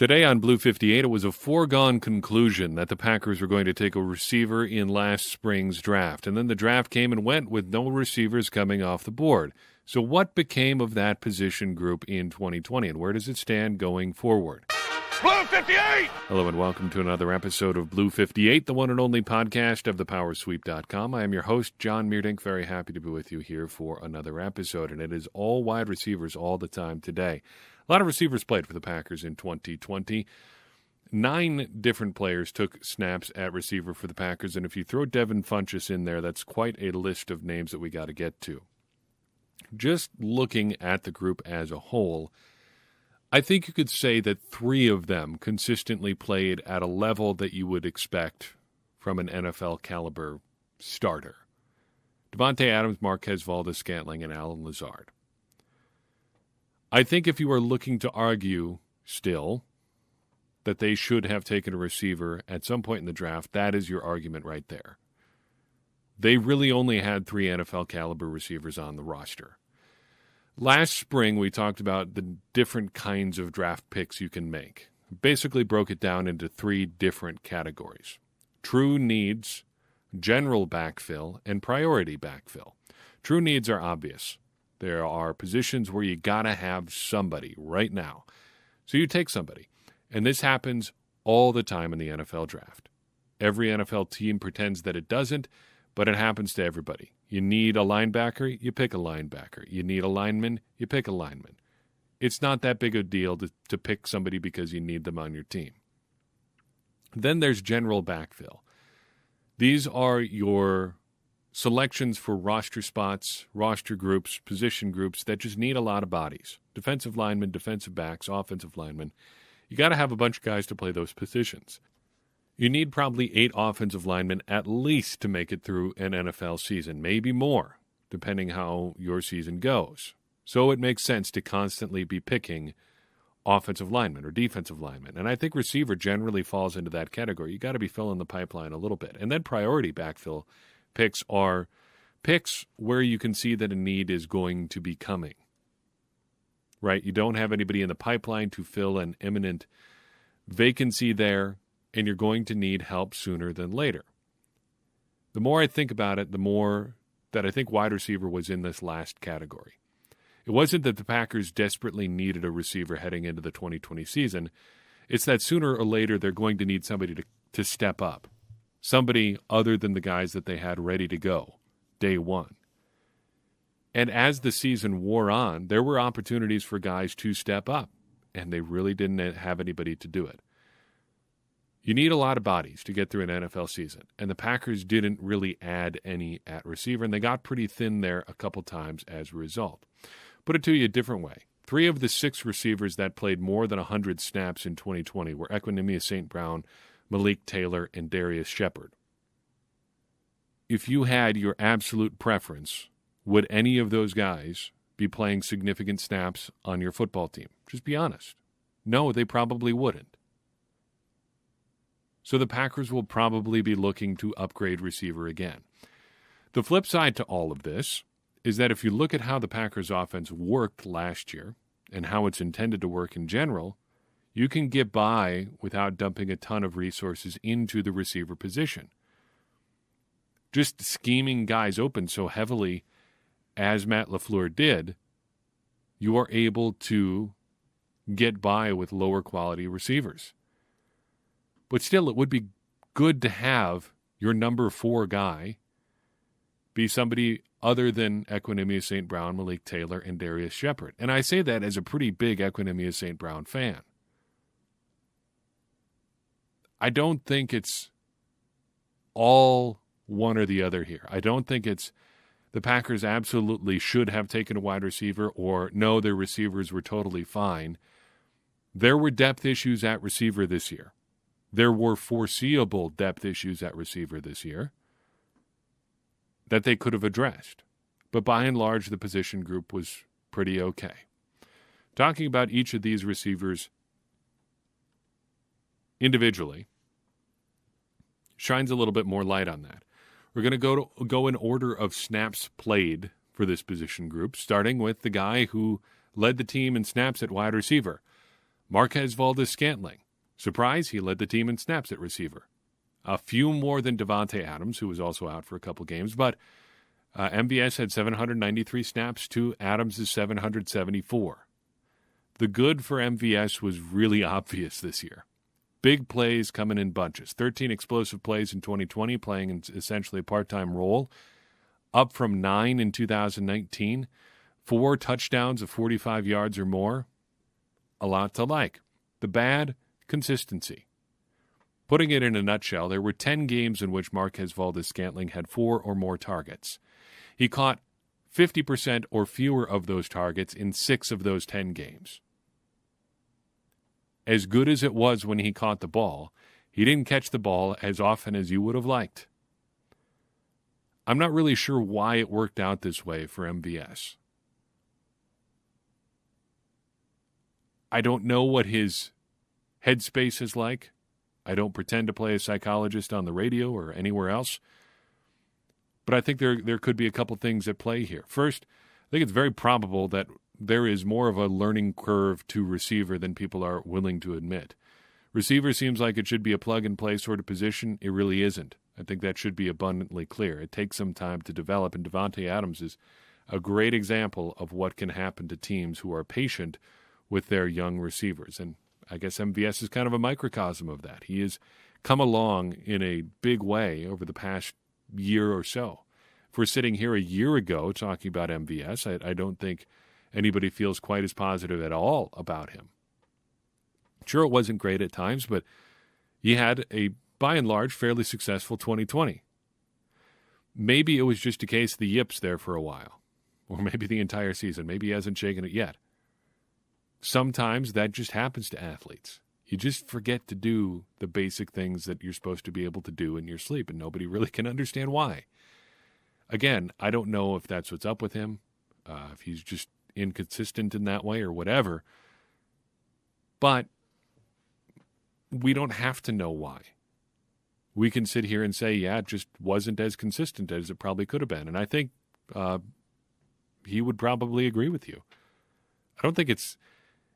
Today on Blue 58, it was a foregone conclusion that the Packers were going to take a receiver in last spring's draft. And then the draft came and went with no receivers coming off the board. So what became of that position group in 2020, and where does it stand going forward? Blue 58! Hello and welcome to another episode of Blue 58, the one and only podcast of thepowersweep.com. I am your host, John Meerdink. Very happy to be with you here for another episode, and it is all wide receivers all the time today. A lot of receivers played for the Packers in 2020. 9 different players took snaps at receiver for the Packers, and if you throw Devin Funchess in there, that's quite a list of names that we got to get to. Just looking at the group as a whole, I think you could say that 3 of them consistently played at a level that you would expect from an NFL caliber starter. Devontae Adams, Marquez Valdes-Scantling, and Allen Lazard. I think if you are looking to argue still that they should have taken a receiver at some point in the draft, that is your argument right there. They really only had 3 NFL caliber receivers on the roster. Last spring, we talked about the different kinds of draft picks you can make. Basically broke it down into 3 different categories: true needs, general backfill, and priority backfill. True needs are obvious. There are positions where you got to have somebody right now. So you take somebody. And this happens all the time in the NFL draft. Every NFL team pretends that it doesn't, but it happens to everybody. You need a linebacker, you pick a linebacker. You need a lineman, you pick a lineman. It's not that big a deal to pick somebody because you need them on your team. Then there's general backfill. These are your selections for roster spots, roster groups, position groups that just need a lot of bodies. Defensive linemen, defensive backs, offensive linemen. You got to have a bunch of guys to play those positions. You need probably 8 offensive linemen at least to make it through an NFL season, maybe more, depending how your season goes. So it makes sense to constantly be picking offensive linemen or defensive linemen. And I think receiver generally falls into that category. You got to be filling the pipeline a little bit. And then priority backfill picks are picks where you can see that a need is going to be coming. Right? You don't have anybody in the pipeline to fill an imminent vacancy there, and you're going to need help sooner than later. The more I think about it, the more that I think wide receiver was in this last category. It wasn't that the Packers desperately needed a receiver heading into the 2020 season. It's that sooner or later they're going to need somebody to step up. Somebody other than the guys that they had ready to go day one. And as the season wore on, there were opportunities for guys to step up, and they really didn't have anybody to do it. You need a lot of bodies to get through an NFL season, and the Packers didn't really add any at receiver, and they got pretty thin there a couple times as a result. Put it to you a different way. 3 of the 6 receivers that played more than 100 snaps in 2020 were Equanimeous St. Brown, Malik Taylor, and Darius Shepard. If you had your absolute preference, would any of those guys be playing significant snaps on your football team? Just be honest. No, they probably wouldn't. So the Packers will probably be looking to upgrade receiver again. The flip side to all of this is that if you look at how the Packers offense worked last year and how it's intended to work in general, you can get by without dumping a ton of resources into the receiver position. Just scheming guys open so heavily as Matt LaFleur did, you are able to get by with lower quality receivers. But still, it would be good to have your number 4 guy be somebody other than Equanimeous St. Brown, Malik Taylor, and Darius Shepard. And I say that as a pretty big Equanimeous St. Brown fan. I don't think it's all one or the other here. I don't think it's the Packers absolutely should have taken a wide receiver or no, their receivers were totally fine. There were depth issues at receiver this year. There were foreseeable depth issues at receiver this year that they could have addressed. But by and large, the position group was pretty okay. Talking about each of these receivers individually shines a little bit more light on that. We're going to go in order of snaps played for this position group, starting with the guy who led the team in snaps at wide receiver, Marquez Valdes-Scantling. Surprise, he led the team in snaps at receiver. A few more than Davante Adams, who was also out for a couple games, but MVS had 793 snaps to Adams' 774. The good for MVS was really obvious this year. Big plays coming in bunches. 13 explosive plays in 2020, playing in essentially a part-time role, up from 9 in 2019. 4 touchdowns of 45 yards or more. A lot to like. The bad, consistency. Putting it in a nutshell, there were 10 games in which Marquez Valdes-Scantling had 4 or more targets. He caught 50% or fewer of those targets in 6 of those 10 games. As good as it was when he caught the ball, he didn't catch the ball as often as you would have liked. I'm not really sure why it worked out this way for MVS. I don't know what his headspace is like. I don't pretend to play a psychologist on the radio or anywhere else. But I think there could be a couple things at play here. First, I think it's very probable that there is more of a learning curve to receiver than people are willing to admit. Receiver seems like it should be a plug-and-play sort of position. It really isn't. I think that should be abundantly clear. It takes some time to develop, and Davante Adams is a great example of what can happen to teams who are patient with their young receivers. And I guess MVS is kind of a microcosm of that. He has come along in a big way over the past year or so. If we're sitting here a year ago talking about MVS, I don't think anybody feels quite as positive at all about him. Sure, it wasn't great at times, but he had a, by and large, fairly successful 2020. Maybe it was just a case of the yips there for a while, or maybe the entire season. Maybe he hasn't shaken it yet. Sometimes that just happens to athletes. You just forget to do the basic things that you're supposed to be able to do in your sleep, and nobody really can understand why. Again, I don't know if that's what's up with him, if he's just inconsistent in that way or whatever, but we don't have to know why. We can sit here and say, yeah, it just wasn't as consistent as it probably could have been, and I think he would probably agree with you. I don't think it's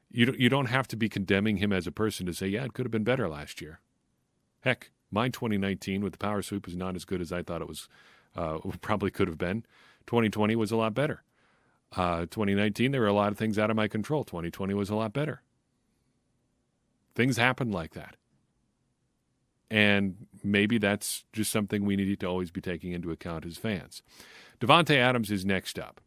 you don't have to be condemning him as a person to say, yeah, it could have been better last year. Heck, my 2019 with the power sweep was not as good as I thought it was. Probably could have been. 2020 was a lot better. 2019, there were a lot of things out of my control. 2020 was a lot better. Things happen like that. And maybe that's just something we need to always be taking into account as fans. Davante Adams is next up.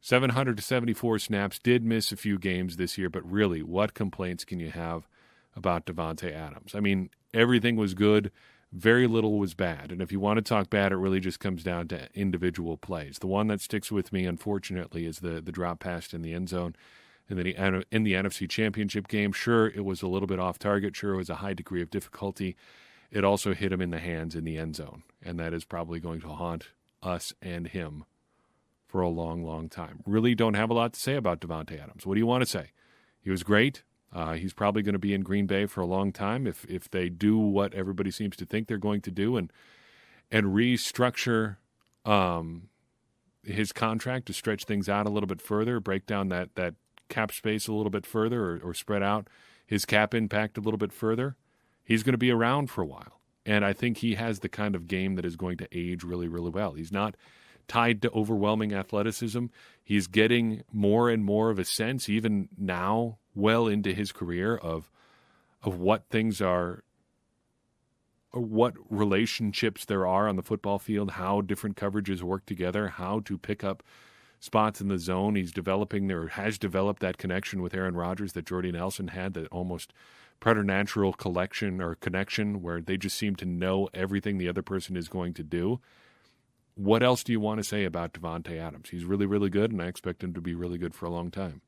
774 snaps, did miss a few games this year, but really, what complaints can you have about Davante Adams? I mean, everything was good. Very little was bad. And if you want to talk bad, it really just comes down to individual plays. The one that sticks with me, unfortunately, is the drop pass in the end zone in the NFC Championship game. Sure, it was a little bit off target. Sure, it was a high degree of difficulty. It also hit him in the hands in the end zone. And that is probably going to haunt us and him for a long, long time. Really don't have a lot to say about Davante Adams. What do you want to say? He was great. He's probably going to be in Green Bay for a long time if they do what everybody seems to think they're going to do and restructure his contract to stretch things out a little bit further, break down that cap space a little bit further, or spread out his cap impact a little bit further. He's going to be around for a while. And I think he has the kind of game that is going to age really, really well. He's not tied to overwhelming athleticism. He's getting more and more of a sense, even now, well into his career, of what things are, or what relationships there are on the football field, how different coverages work together, how to pick up spots in the zone. He's developing, or has developed, that connection with Aaron Rodgers that Jordy Nelson had, that almost preternatural connection where they just seem to know everything the other person is going to do. What else do you want to say about Davante Adams? He's really, really good, and I expect him to be really good for a long time.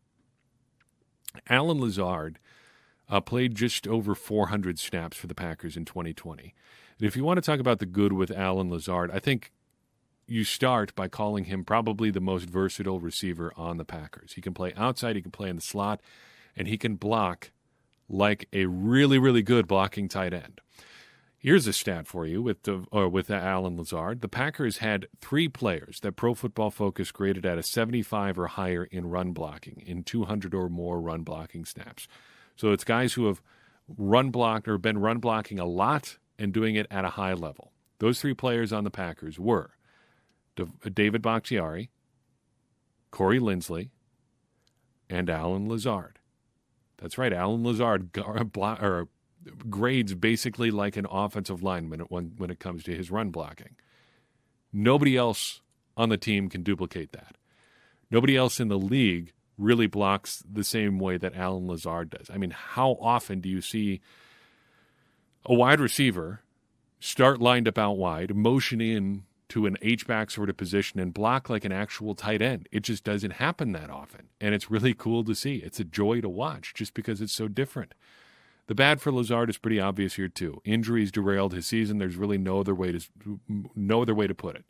Allen Lazard played just over 400 snaps for the Packers in 2020. And if you want to talk about the good with Allen Lazard, I think you start by calling him probably the most versatile receiver on the Packers. He can play outside, he can play in the slot, and he can block like a really, really good blocking tight end. Here's a stat for you with Allen Lazard. The Packers had 3 players that Pro Football Focus graded at a 75 or higher in run blocking, in 200 or more run blocking snaps. So it's guys who have run blocked or been run blocking a lot and doing it at a high level. Those three players on the Packers were David Bakhtiari, Corey Linsley, and Alan Lazard. That's right, Alan Lazard grades basically like an offensive lineman when it comes to his run blocking. Nobody else on the team can duplicate that. Nobody else in the league really blocks the same way that Alan Lazard does. I mean, how often do you see a wide receiver start lined up out wide, motion in to an H-back sort of position and block like an actual tight end? It just doesn't happen that often, and it's really cool to see. It's a joy to watch just because it's so different. The bad for Lazard is pretty obvious here too. Injuries derailed his season. There's really no other way to put it.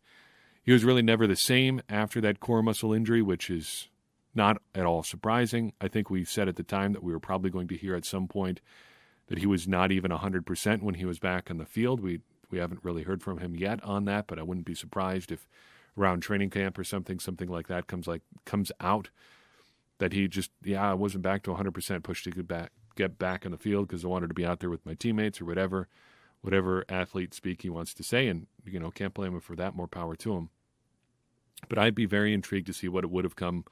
He was really never the same after that core muscle injury, which is not at all surprising. I think we said at the time that we were probably going to hear at some point that he was not even 100% when he was back on the field. We haven't really heard from him yet on that, but I wouldn't be surprised if around training camp or something like that comes out that he just, I wasn't back to 100%, pushed to get back on the field because I wanted to be out there with my teammates or whatever athlete speak he wants to say, and can't blame him for that. More power to him. But I'd be very intrigued to see what it would have come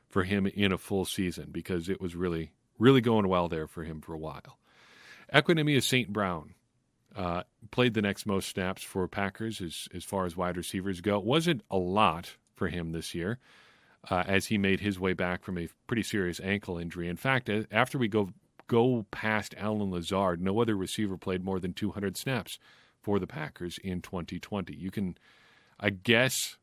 for him in a full season, because it was really, really going well there for him for a while. Equanimeous St. Brown played the next most snaps for Packers as far as wide receivers go. It wasn't a lot for him this year as he made his way back from a pretty serious ankle injury. In fact, after we go past Alan Lazard, no other receiver played more than 200 snaps for the Packers in 2020. You can, I guess,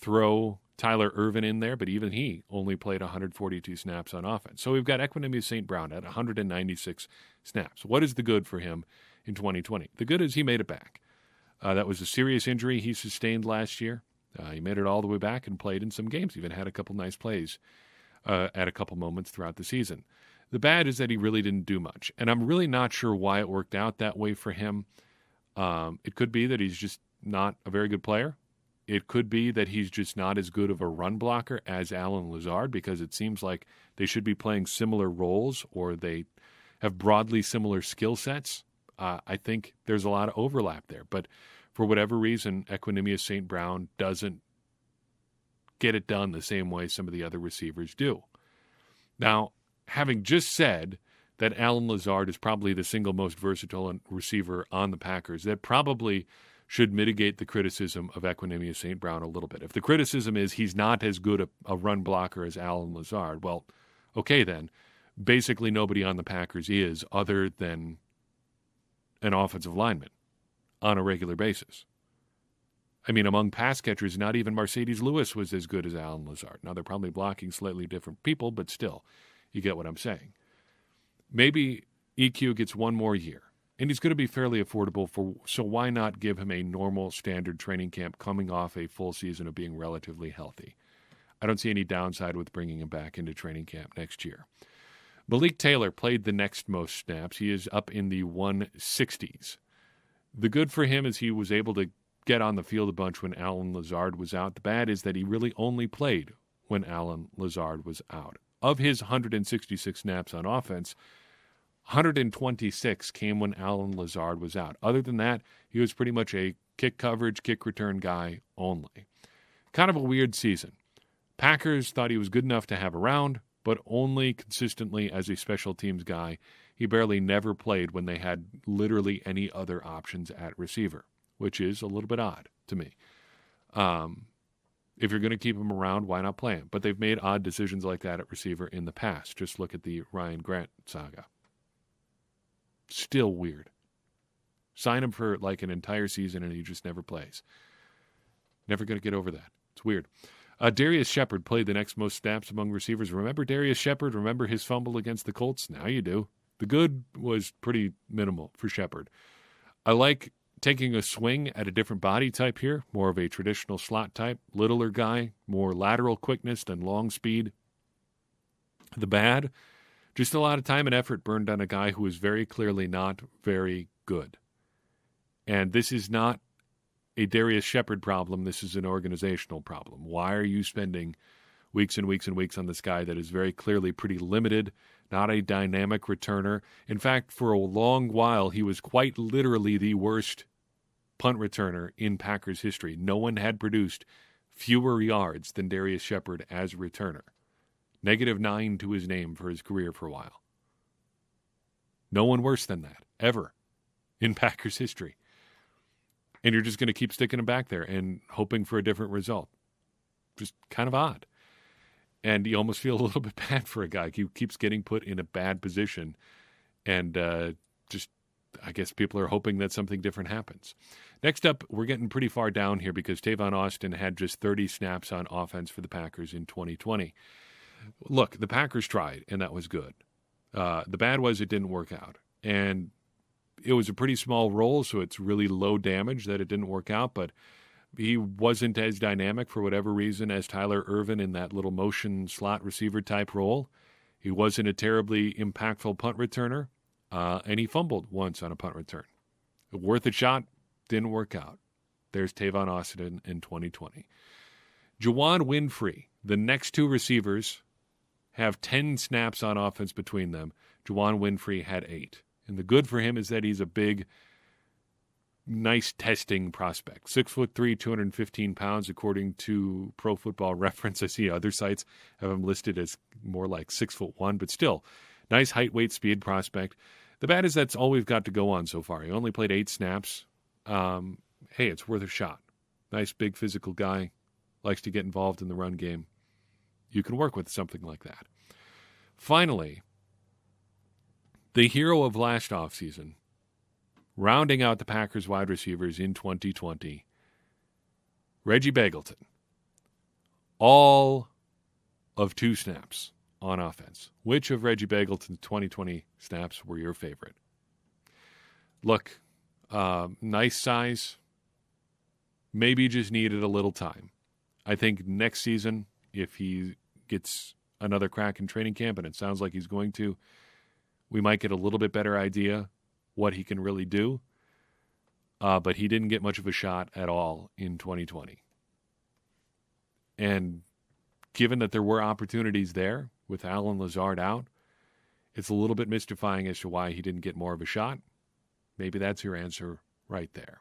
throw Tyler Ervin in there, but even he only played 142 snaps on offense. So we've got Equanimeous St. Brown at 196 snaps. What is the good for him in 2020? The good is he made it back. That was a serious injury he sustained last year. He made it all the way back and played in some games, even had a couple nice plays at a couple moments throughout the season. The bad is that he really didn't do much, and I'm really not sure why it worked out that way for him. It could be that he's just not a very good player. It could be that he's just not as good of a run blocker as Alan Lazard, because it seems like they should be playing similar roles, or they have broadly similar skill sets. I think there's a lot of overlap there. But for whatever reason, Equanimeous St. Brown doesn't get it done the same way some of the other receivers do. Now, having just said that Alan Lazard is probably the single most versatile receiver on the Packers, that probably should mitigate the criticism of Equanimeous St. Brown a little bit. If the criticism is he's not as good a run blocker as Alan Lazard, well, okay then. Basically nobody on the Packers is, other than an offensive lineman on a regular basis. I mean, among pass catchers, not even Mercedes Lewis was as good as Alan Lazard. Now, they're probably blocking slightly different people, but still, you get what I'm saying. Maybe EQ gets one more year. And he's going to be fairly affordable, so why not give him a normal standard training camp coming off a full season of being relatively healthy? I don't see any downside with bringing him back into training camp next year. Malik Taylor played the next most snaps. He is up in the 160s. The good for him is he was able to get on the field a bunch when Alan Lazard was out. The bad is that he really only played when Alan Lazard was out. Of his 166 snaps on offense, 126 came when Alan Lazard was out. Other than that, he was pretty much a kick coverage, kick return guy only. Kind of a weird season. Packers thought he was good enough to have around, but only consistently as a special teams guy. He barely never played when they had literally any other options at receiver, which is a little bit odd to me. If you're going to keep him around, why not play him? But they've made odd decisions like that at receiver in the past. Just look at the Ryan Grant saga. Still weird. Sign him for like an entire season and he just never plays. Never going to get over that. It's weird. Darius Shepard played the next most snaps among receivers. Remember Darius Shepard? Remember his fumble against the Colts? Now you do. The good was pretty minimal for Shepard. I like taking a swing at a different body type here, more of a traditional slot type, littler guy, more lateral quickness than long speed. The bad, just a lot of time and effort burned on a guy who is very clearly not very good. And this is not a Darius Shepard problem. This is an organizational problem. Why are you spending weeks and weeks and weeks on this guy that is very clearly pretty limited, not a dynamic returner. In fact, for a long while, he was quite literally the worst punt returner in Packers history. No one had produced fewer yards than Darius Shepard as a returner. -9 to his name for his career for a while. No one worse than that, ever, in Packers history. And you're just going to keep sticking him back there and hoping for a different result. Just kind of odd. And you almost feel a little bit bad for a guy who keeps getting put in a bad position. And I guess people are hoping that something different happens. Next up, we're getting pretty far down here because Tavon Austin had just 30 snaps on offense for the Packers in 2020. Look, the Packers tried, and that was good. The bad was it didn't work out. And it was a pretty small role, so it's really low damage that it didn't work out, but he wasn't as dynamic for whatever reason as Tyler Ervin in that little motion slot receiver type role. He wasn't a terribly impactful punt returner, and he fumbled once on a punt return. Worth a shot, didn't work out. There's Tavon Austin in 2020. Juwan Winfrey, the next two receivers have 10 snaps on offense between them. Juwan Winfrey had 8. And the good for him is that he's a big, nice testing prospect. 6'3", 215 pounds, according to Pro Football Reference. I see other sites have him listed as more like 6'1", but still, nice height, weight, speed prospect. The bad is that's all we've got to go on so far. He only played 8 snaps. Hey, it's worth a shot. Nice, big, physical guy. Likes to get involved in the run game. You can work with something like that. Finally, the hero of last offseason, rounding out the Packers wide receivers in 2020, Reggie Begelton. All of 2 snaps on offense. Which of Reggie Begelton's 2020 snaps were your favorite? Look, nice size. Maybe just needed a little time. I think next season, if he gets another crack in training camp, and it sounds like he's going to, we might get a little bit better idea what he can really do. But he didn't get much of a shot at all in 2020. And given that there were opportunities there with Allen Lazard out, it's a little bit mystifying as to why he didn't get more of a shot. Maybe that's your answer right there.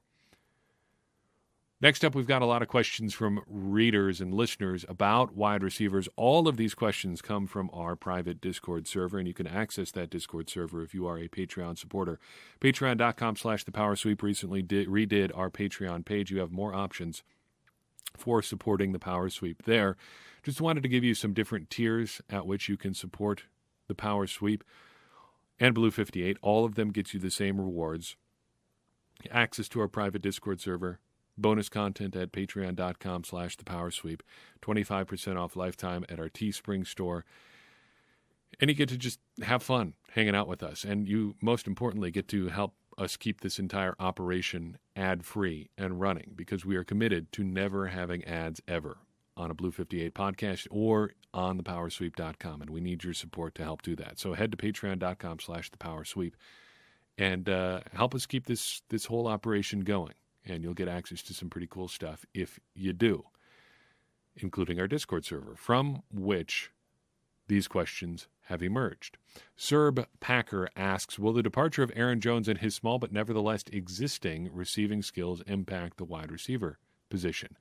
Next up, we've got a lot of questions from readers and listeners about wide receivers. All of these questions come from our private Discord server, and you can access that Discord server if you are a Patreon supporter. Patreon.com/thepowersweep recently redid our Patreon page. You have more options for supporting the Power Sweep there. Just wanted to give you some different tiers at which you can support the Power Sweep and Blue 58. All of them get you the same rewards. Access to our private Discord server. Bonus content at patreon.com/thepowersweep. 25% off lifetime at our Teespring store. And you get to just have fun hanging out with us. And you, most importantly, get to help us keep this entire operation ad-free and running, because we are committed to never having ads ever on a Blue 58 podcast or on thepowersweep.com. And we need your support to help do that. So head to patreon.com/thepowersweep and help us keep this whole operation going. And you'll get access to some pretty cool stuff if you do, including our Discord server, from which these questions have emerged. Serb Packer asks, will the departure of Aaron Jones and his small but nevertheless existing receiving skills impact the wide receiver position?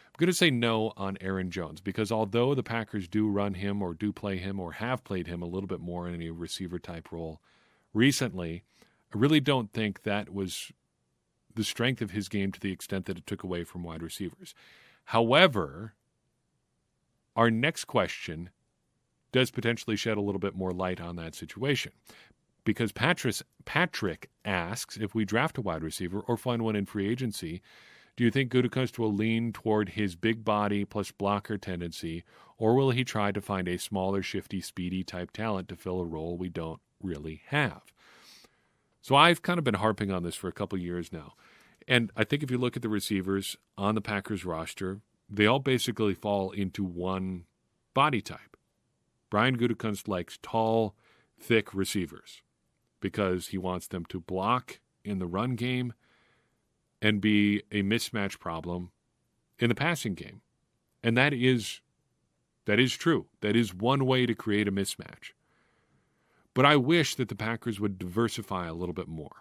I'm going to say no on Aaron Jones, because although the Packers do run him or do play him or have played him a little bit more in a receiver-type role recently, I really don't think that was the strength of his game to the extent that it took away from wide receivers. However, our next question does potentially shed a little bit more light on that situation, because Patrick asks, if we draft a wide receiver or find one in free agency, do you think Gutekunst will lean toward his big body plus blocker tendency, or will he try to find a smaller, shifty, speedy type talent to fill a role we don't really have? So I've kind of been harping on this for a couple years now. And I think if you look at the receivers on the Packers roster, they all basically fall into one body type. Brian Gutekunst likes tall, thick receivers because he wants them to block in the run game and be a mismatch problem in the passing game. And that is true. That is one way to create a mismatch. But I wish that the Packers would diversify a little bit more.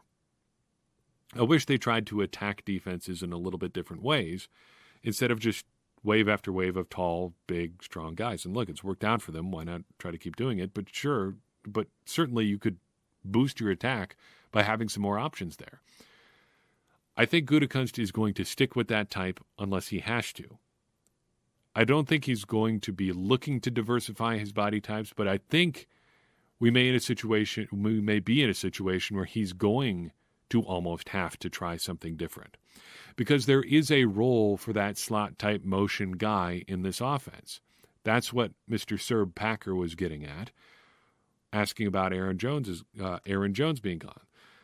I wish they tried to attack defenses in a little bit different ways instead of just wave after wave of tall, big, strong guys. And look, it's worked out for them. Why not try to keep doing it? But certainly you could boost your attack by having some more options there. I think Gutekunst is going to stick with that type unless he has to. I don't think he's going to be looking to diversify his body types, but I think we may be in a situation where he's going to almost have to try something different. Because there is a role for that slot-type motion guy in this offense. That's what Mr. Serb Packer was getting at, asking about Aaron Jones being gone.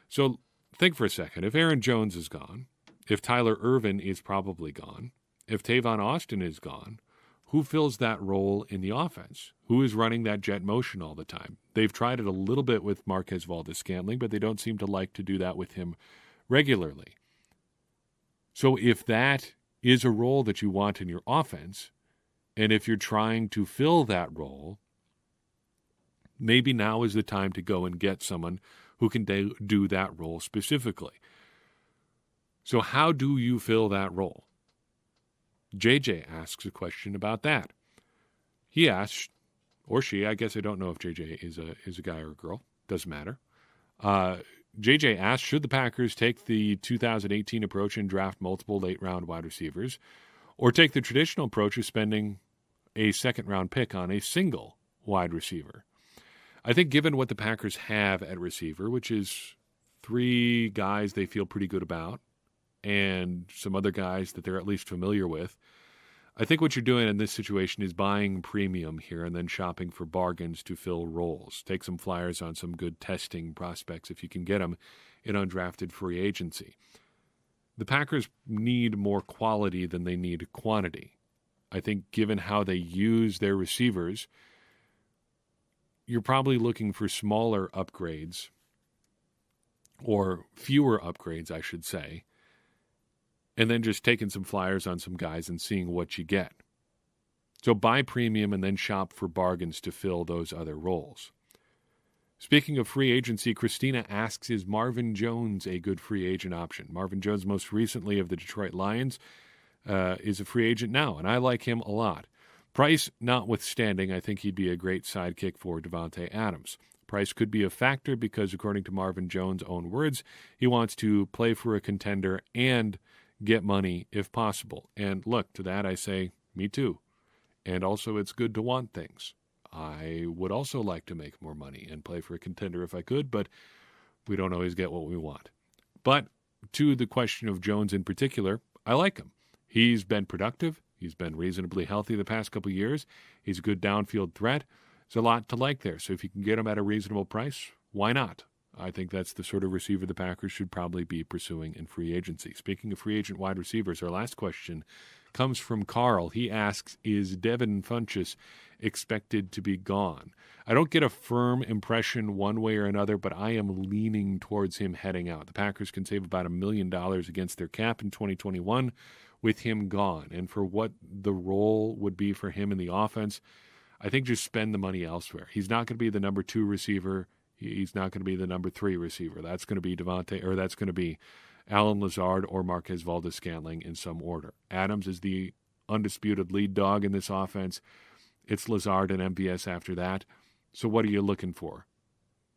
So think for a second. If Aaron Jones is gone, if Tyler Ervin is probably gone, if Tavon Austin is gone, who fills that role in the offense? Who is running that jet motion all the time? They've tried it a little bit with Marquez Valdes-Scantling, but they don't seem to like to do that with him regularly. So if that is a role that you want in your offense, and if you're trying to fill that role, maybe now is the time to go and get someone who can do that role specifically. So how do you fill that role? JJ asks a question about that. He asks, or she, I guess I don't know if JJ is a guy or a girl. Doesn't matter. JJ asks, should the Packers take the 2018 approach and draft multiple late-round wide receivers, or take the traditional approach of spending a second-round pick on a single wide receiver? I think given what the Packers have at receiver, which is 3 guys they feel pretty good about, and some other guys that they're at least familiar with, I think what you're doing in this situation is buying premium here and then shopping for bargains to fill roles. Take some flyers on some good testing prospects if you can get them in undrafted free agency. The Packers need more quality than they need quantity. I think given how they use their receivers, you're probably looking for smaller upgrades, or fewer upgrades, I should say, and then just taking some flyers on some guys and seeing what you get. So buy premium and then shop for bargains to fill those other roles. Speaking of free agency, Christina asks, is Marvin Jones a good free agent option? Marvin Jones, most recently of the Detroit Lions, is a free agent now, and I like him a lot. Price notwithstanding, I think he'd be a great sidekick for Davante Adams. Price could be a factor because, according to Marvin Jones' own words, he wants to play for a contender and get money if possible. And look, to that I say, me too. And also, it's good to want things. I would also like to make more money and play for a contender if I could, but we don't always get what we want. But to the question of Jones in particular, I like him. He's been productive. He's been reasonably healthy the past couple of years. He's a good downfield threat. There's a lot to like there. So if you can get him at a reasonable price, why not? I think that's the sort of receiver the Packers should probably be pursuing in free agency. Speaking of free agent wide receivers, our last question comes from Carl. He asks, is Devin Funchess expected to be gone? I don't get a firm impression one way or another, but I am leaning towards him heading out. The Packers can save about $1 million against their cap in 2021 with him gone. And for what the role would be for him in the offense, I think just spend the money elsewhere. He's not going to be the number 2 receiver. He's not going to be the number 3 receiver. That's going to be that's going to be Allen Lazard or Marquez Valdes-Scantling in some order. Adams is the undisputed lead dog in this offense. It's Lazard and MVS after that. So what are you looking for?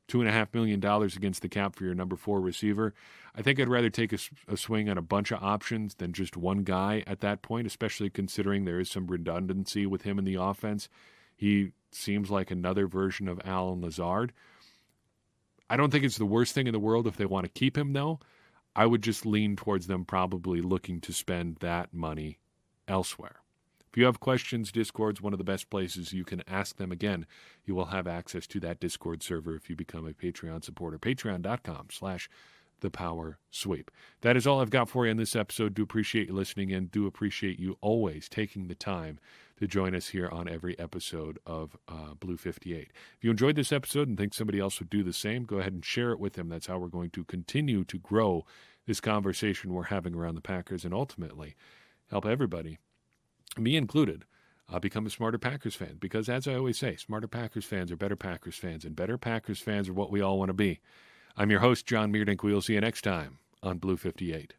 $2.5 million against the cap for your number 4 receiver. I think I'd rather take a swing on a bunch of options than just one guy at that point, especially considering there is some redundancy with him in the offense. He seems like another version of Allen Lazard. I don't think it's the worst thing in the world if they want to keep him, though. I would just lean towards them probably looking to spend that money elsewhere. If you have questions, Discord's one of the best places you can ask them. Again, you will have access to that Discord server if you become a Patreon supporter. Patreon.com/thepowersweep. That is all I've got for you in this episode. Do appreciate you listening and do appreciate you always taking the time to join us here on every episode of Blue 58. If you enjoyed this episode and think somebody else would do the same, go ahead and share it with them. That's how we're going to continue to grow this conversation we're having around the Packers and ultimately help everybody, me included, become a smarter Packers fan. Because as I always say, smarter Packers fans are better Packers fans, and better Packers fans are what we all want to be. I'm your host, John Meerdink. We'll see you next time on Blue 58.